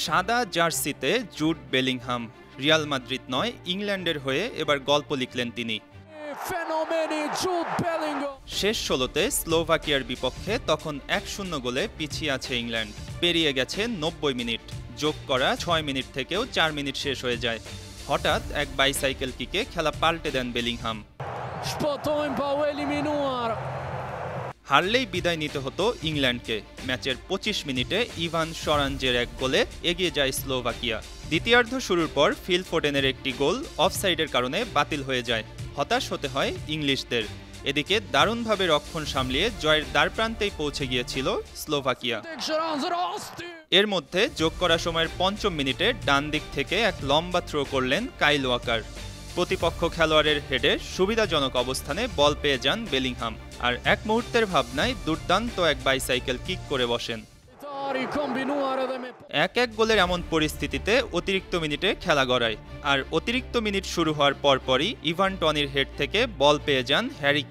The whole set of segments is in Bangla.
সাদা জার্সিতে জুড বেলিংহাম, রিয়াল মাদ্রিদ নয় ইংল্যান্ডের হয়ে এবার গল্প লিখলেন তিনি। শেষ ১৬তে স্লোভাকিয়ার বিপক্ষে তখন ১-০ গোলে পিছিয়ে আছে ইংল্যান্ড। পেরিয়ে গেছে ৯০ মিনিট, যোগ করা ৬ মিনিট থেকেও ৪ মিনিট শেষ হয়ে যায়। হঠাৎ এক বাইসাইকেল কিকে খেলা পাল্টে দেন বেলিংহাম। হারলেই বিদায় নিতে হতো ইংল্যান্ডকে। ম্যাচের ২৫ মিনিটে ইভান শরাঞ্জের এক গোলে এগিয়ে যায় স্লোভাকিয়া। দ্বিতীয়ার্ধ শুরুর পর ফিল ফোডেনের একটি গোল অফসাইডের কারণে বাতিল হয়ে যায়। হতাশ হতে হয় ইংলিশদের। এদিকে দারুণভাবে রক্ষণ সামলিয়ে জয়ের দ্বারপ্রান্তেই পৌঁছে গিয়েছিল স্লোভাকিয়া। এর মধ্যে যোগ করা সময়ের ৫ম মিনিটে ডান দিক থেকে এক লম্বা থ্রো করলেন কাইল ওয়াকার। প্রতিপক্ষ খেলোয়াড়ের হেডে সুবিধাজনক অবস্থানে বল পেয়ে যান বেলিংহাম, আর এক মুহূর্তের ভাবনায় দুর্দান্ত এক বাইসাইকেল কিক করে বসেন। ১-১ গোলের এমন পরিস্থিতিতে অতিরিক্ত মিনিটে খেলা গড়ায়, আর অতিরিক্ত মিনিট শুরু হওয়ার পরপরই ইভান টনির হেড থেকে বল পেয়ে যান হ্যারি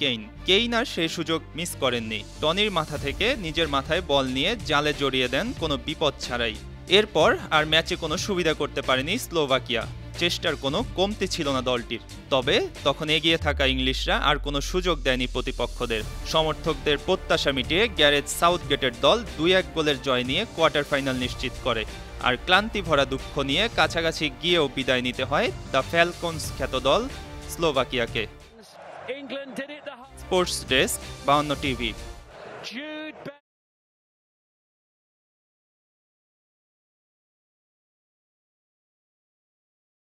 কেইন আর সেই সুযোগ মিস করেননি। টনির মাথা থেকে নিজের মাথায় বল নিয়ে জালে জড়িয়ে দেন কোনো বিপদ ছাড়াই। এরপর আর ম্যাচে কোনো সুবিধা করতে পারেনি স্লোভাকিয়া। চেষ্টার কোনো কমতি ছিল না দলটির। তবে তখন এগিয়ে থাকা ইংলিশরা আর কোনো সুযোগ দেয়নি প্রতিপক্ষদের। সমর্থকদের প্রত্যাশা মিটিয়ে গ্যারেথ সাউথগেটের দল ২-১ গোলের জয় নিয়ে কোয়ার্টার ফাইনাল নিশ্চিত করে। আর ক্লান্তি ভরা দুঃখ নিয়ে কাছাকাছি গিয়েও বিদায় নিতে হয় দ্য ফ্যালকনস খ্যাত দল স্লোভাকিয়াকে। Sports desk, ৫২ TV.